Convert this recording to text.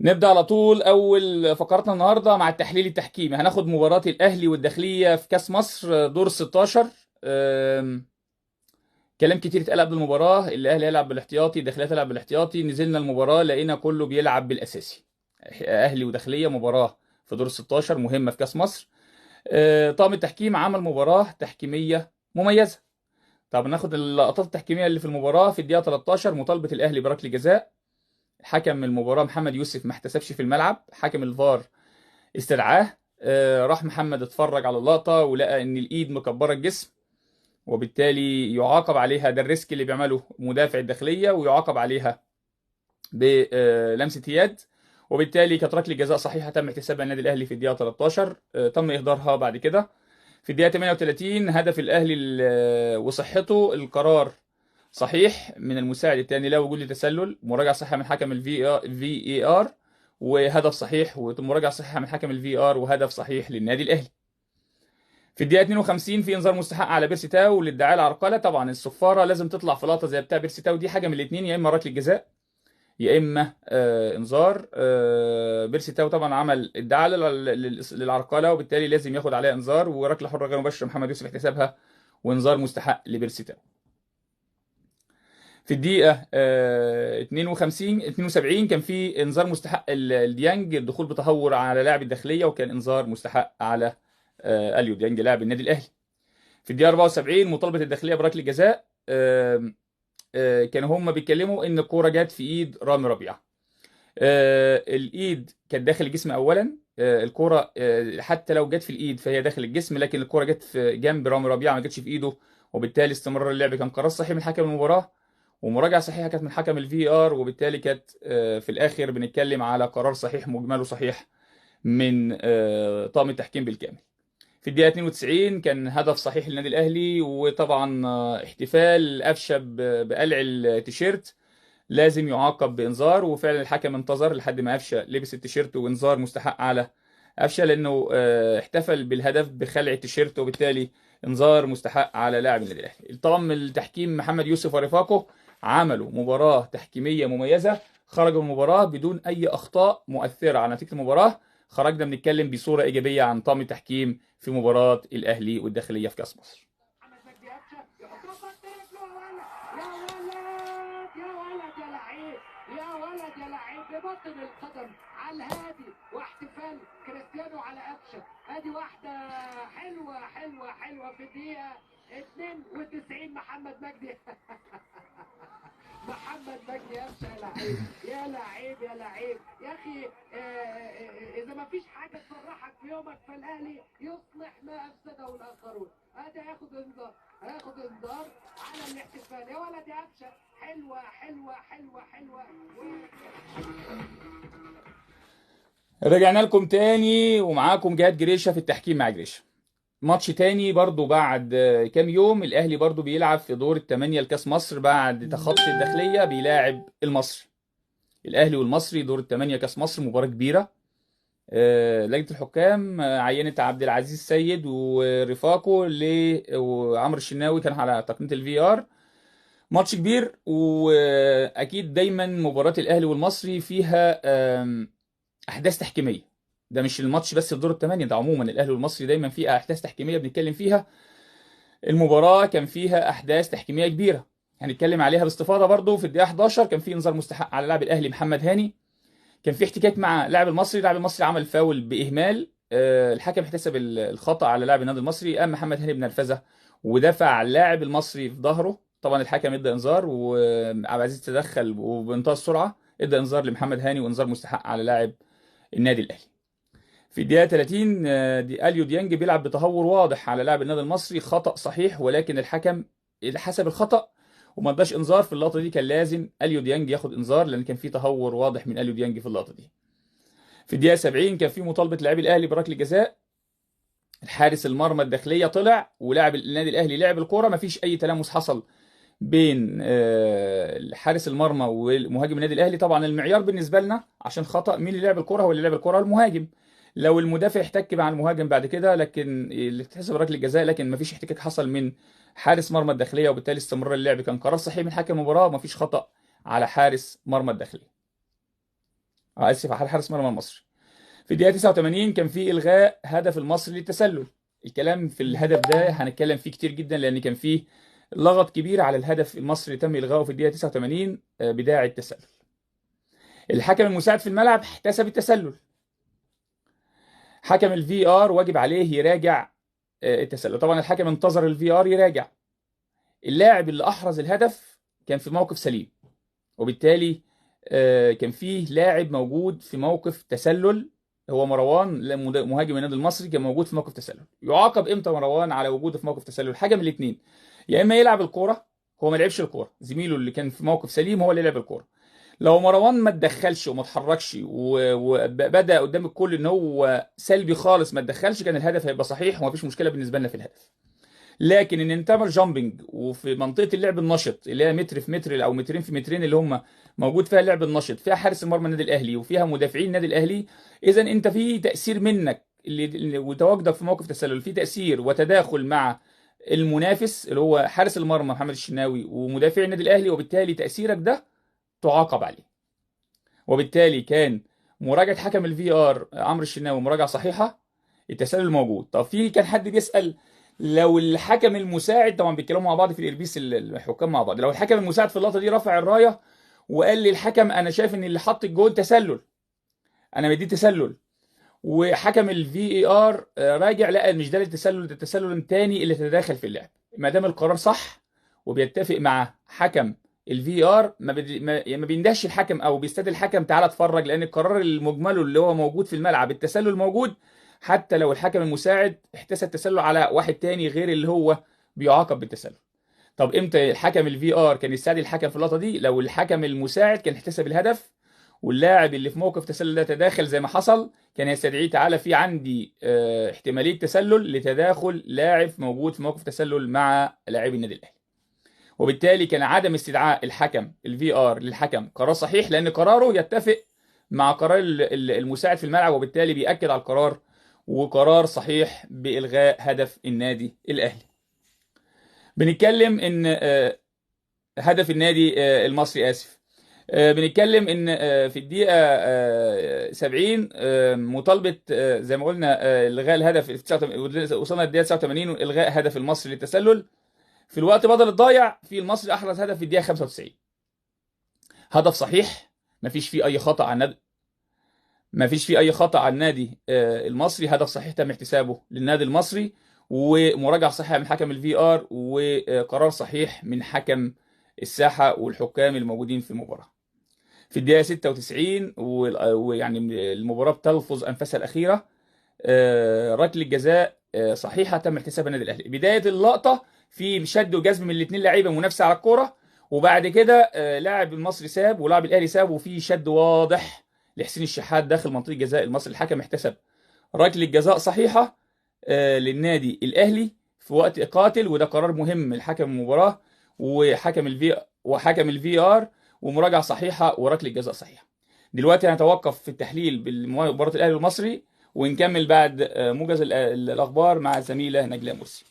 نبدأ على طول. أول فقرتنا النهاردة مع التحليل التحكيمي. هناخد مباراة الأهلي والداخلية في كأس مصر دور ال 16. كلام كتير اتقال قبل المباراة. الأهلي هيلعب بالاحتياطي، الداخلية هتلعب بالاحتياطي. نزلنا المباراة لقينا كله بيلعب بالأساسي. أهلي وداخلية، مباراة في دور ال 16 مهمة في كأس مصر. طاقم التحكيم عمل مباراة تحكيمية مميزة. طب ناخد اللقطات التحكيمية اللي في المباراة. في الدقيقة 13 مطالبة الأهلي بركلة جزاء. حكم المباراة محمد يوسف ما احتسبش في الملعب. حكم الفار استدعاه. راح محمد اتفرج على اللقطة ولقى ان الايد مكبرة الجسم، وبالتالي يعاقب عليها. ده الريسك اللي بيعمله مدافع الداخلية، ويعاقب عليها بلمسة يد. وبالتالي كانت ركلة جزاء صحيحة تم احتسابها النادي الاهلي في الدقيقة 13. تم اهدارها بعد كده. في الدقيقة 38 هدف الاهلي وصحته. القرار صحيح من المساعد الثاني، لا وجود لتسلل. مراجعة صحيحة من حكم الفي اي ار، وهدف صحيح. ومراجعة صحيحة من حكم الفي ار، وهدف صحيح للنادي الاهلي. في الدقيقة 52 في انذار مستحق على بيرسي تاو لادعاء العرقلة. طبعا الصفارة لازم تطلع في لقطة زي بتاع بيرسي تاو دي، حاجة من الاثنين: يا اما ركلة جزاء يا اما انذار. بيرسي تاو طبعا عمل ادعاء للعرقلة، وبالتالي لازم ياخد عليها انذار، وركلة حرة غير مباشرة محمد يوسف احتسابها، وانذار مستحق لبيرسي تاو. في الدقيقة 72 كان في انذار مستحق الديانج، الدخول بتهور على لاعب الداخلية، وكان انذار مستحق على اليو ديانج لاعب النادي الاهلي. في الدقيقة 74 مطالبة الداخلية بركلة جزاء. كانوا هم بيتكلموا ان الكورة جت في ايد رامي ربيعة. الايد كانت داخل الجسم اولا. الكورة حتى لو جت في الايد فهي داخل الجسم، لكن الكورة جت في جنب رامي ربيعة، ما جتش في ايده. وبالتالي استمرار اللعب كان قرار صحيح من حكم المباراة، ومراجعة صحيحة كانت من حكم الفي ار. وبالتالي كانت في الاخر بنتكلم على قرار صحيح مجمله صحيح من طاقم التحكيم بالكامل. في الدقيقة 92 كان هدف صحيح للنادي الاهلي، وطبعا احتفال قفشه بقلع التيشيرت لازم يعاقب بانذار. وفعلا الحكم انتظر لحد ما قفشه لبس التيشيرت، وانذار مستحق على قفشه لانه احتفل بالهدف بخلع التيشيرت، وبالتالي انذار مستحق على لاعب النادي الاهلي. طاقم التحكيم محمد يوسف ورفاقه عملوا مباراة تحكيمية مميزة. خرجوا من المباراة بدون اي اخطاء مؤثرة على نتيجة المباراة. خرجنا بنتكلم بصورة ايجابية عن طاقم التحكيم في مباراة الاهلي والداخلية في كاس مصر. يا ولد يا لعيب ببطن القدم على الهادي، واحتفال كريستيانو على قفشه. ادي واحده حلوه حلوه حلوه في الدقيقه 92. محمد مجدي محمد مجدي قفشه يا لعيب يا لعيب يا لعيب يا اخي. اذا ما فيش حاجه تفرحك في يومك فالاهلي يصلح ما افسده الاخرون. ادي هياخد انذار، هياخد انذار على الاحتفال. يا ولد يا قفشه، حلوه حلوه حلوه حلوه. رجعنا لكم تاني ومعاكم جهاد جريشة في التحكيم مع جريشة. ماتش تاني برضو بعد كام يوم. الاهلي برضو بيلعب في دور الثمانية لكاس مصر بعد تخطي الداخلية، بيلاعب المصري. الاهلي والمصري دور الثمانية كاس مصر، مباراة كبيرة. لجنة الحكام عينت عبد العزيز سيد ورفاقه وعمرو الشناوي كان على تقنية الفي ار. ماتش كبير، واكيد دايما مباراة الاهلي والمصري فيها احداث تحكيميه. ده مش الماتش بس في دور الثمانيه، ده عموما الاهلي والمصري دايما فيه احداث تحكيميه بنتكلم فيها. المباراه كان فيها احداث تحكيميه كبيره هنتكلم عليها باستفاضه. برضو في الدقيقه 11 كان في انذار مستحق على لاعب الاهلي محمد هاني. كان في احتكاك مع لاعب المصري. لاعب المصري عمل فاول باهمال. الحكم احتسب الخطا على لاعب النادي المصري. قام محمد هاني بنرفزه ودفع اللاعب المصري في ظهره. طبعا الحكم ادى انذار، وعبد العزيز تدخل وبمنتهى السرعه ادى انذار لمحمد هاني، وانذار مستحق على لاعب النادي الاهلي. في الدقيقة 30 اليو ديانج بيلعب بتهور واضح على لاعب النادي المصري. خطأ صحيح، ولكن الحكم حسب الخطأ وما اداش انذار في اللقطة دي. كان لازم اليو ديانج ياخد انذار لان كان في تهور واضح من اليو ديانج في اللقطة دي. في الدقيقة 70 كان في مطالبة لاعبي الاهلي بركلة جزاء. الحارس المرمى الداخلية طلع ولاعب النادي الاهلي لعب الكورة. ما فيش اي تلامس حصل بين حارس المرمى ومهاجم النادي الاهلي. طبعا المعيار بالنسبه لنا عشان خطا مين اللي لعب الكره، هو اللي لعب الكره المهاجم. لو المدافع احتك مع المهاجم بعد كده لكن اللي تحسب ركله جزاء، لكن ما فيش احتكاك حصل من حارس مرمى الداخليه، وبالتالي استمرار اللعب كان قرار صحيح من حكم المباراه. ما فيش خطا على حارس مرمى الداخليه. اسف، على حارس مرمى المصري. في الدقيقه 89 كان في الغاء هدف المصري للتسلل. الكلام في الهدف ده هنتكلم فيه كتير جدا، لان كان فيه لغط كبير على الهدف المصري اللي تم الغائه في الدقيقه 89 بداعي التسلل. الحكم المساعد في الملعب احتسب التسلل. حكم الفي ار واجب عليه يراجع التسلل. طبعا الحكم انتظر الفي ار يراجع. اللاعب اللي احرز الهدف كان في موقف سليم، وبالتالي كان فيه لاعب موجود في موقف تسلل، هو مروان مهاجم النادي المصري، كان موجود في موقف تسلل. يعاقب امتى مروان على وجوده في موقف تسلل؟ حاجه من الاثنين: يا اما يلعب الكوره، هو ما لعبش الكوره، زميله اللي كان في موقف سليم هو اللي لعب الكوره. لو مروان ما اتدخلش وما اتحركش وبدا قدام الكل ان هو سلبي خالص، ما اتدخلش، كان الهدف هيبقى صحيح ومفيش مشكله بالنسبه لنا في الهدف. لكن ان انت تعمل جامبنج وفي منطقه اللعب النشط اللي هي متر في متر او مترين في مترين اللي هم موجود فيها اللعب النشط، فيها حارس المرمى النادي الاهلي وفيها مدافعين النادي الاهلي، اذا انت في تاثير منك وتواجدك في موقف تسلل، في تاثير وتداخل مع المنافس اللي هو حارس المرمى محمد الشناوي ومدافع النادي الاهلي، وبالتالي تاثيرك ده تعاقب عليه. وبالتالي كان مراجعه حكم الفي ار عمرو الشناوي مراجعه صحيحه، التسلل موجود. طب في كان حد بيسال لو الحكم المساعد، طبعا بيتكلموا مع بعض في الاربيس الحكام مع بعض، لو الحكم المساعد في اللقطه دي رفع الرايه وقال للحكم انا شايف ان اللي حط الجول تسلل، انا مديه تسلل، وحكم الفي اي ار راجع لقى مش ده التسلل، ده التسلل الثاني اللي تداخل في اللعب، ما دام القرار صح وبيتفق مع حكم الفي ار ما بيندهش الحكم او بيستدعي الحكم تعالى اتفرج، لان القرار المجمل اللي هو موجود في الملعب التسلل موجود، حتى لو الحكم المساعد احتسب تسلل على واحد تاني غير اللي هو بيعاقب بالتسلل. طب امتى الحكم الفي ار كان يستدعي الحكم في اللقطه دي؟ لو الحكم المساعد كان احتسب الهدف واللاعب اللي في موقف تسلل ده تداخل زي ما حصل، كان يستدعيه تعالى في عندي احتماليه تسلل لتداخل لاعب موجود في موقف تسلل مع لاعبي النادي الاهلي. وبالتالي كان عدم استدعاء الحكم الفي ار للحكم قرار صحيح، لان قراره يتفق مع قرار المساعد في الملعب، وبالتالي بيأكد على القرار، وقرار صحيح بإلغاء هدف النادي الأهلي. بنتكلم ان هدف النادي المصري، اسف، بنتكلم ان في الدقيقه 70 مطالبه زي ما قلنا الغاء الهدف وصلنا للدقيقه 89 والغاء هدف المصري للتسلل. في الوقت بدل الضايع في المصري احرز هدف في الدقيقه 95، هدف صحيح، مفيش فيه اي خطا على النادي، مفيش فيه اي خطا على النادي المصري، هدف صحيح تم احتسابه للنادي المصري، ومراجعه صحيحه من حكم الفي ار، وقرار صحيح من حكم الساحه والحكام الموجودين في المباراه. في الدقيقه 96 ويعني المباراه بتلفظ انفاسها الاخيره، ركله جزاء صحيحه تم احتسابها النادي الاهلي. بدايه اللقطه في شد وجذب من الاثنين لعيبه منافسه على الكوره، وبعد كده لاعب المصري ساب ولاعب الاهلي ساب، وفي شد واضح لحسين الشحات داخل منطقه جزاء المصري. الحكم احتسب ركله جزاء صحيحه للنادي الاهلي في وقت قاتل، وده قرار مهم لحكم المباراه وحكم الفي ار، ومراجعه صحيحه وركله جزاء صحيحه. دلوقتي هنتوقف في التحليل بمباراه الاهلي والمصري، ونكمل بعد موجز الاخبار مع الزميله نجلاء مرسي.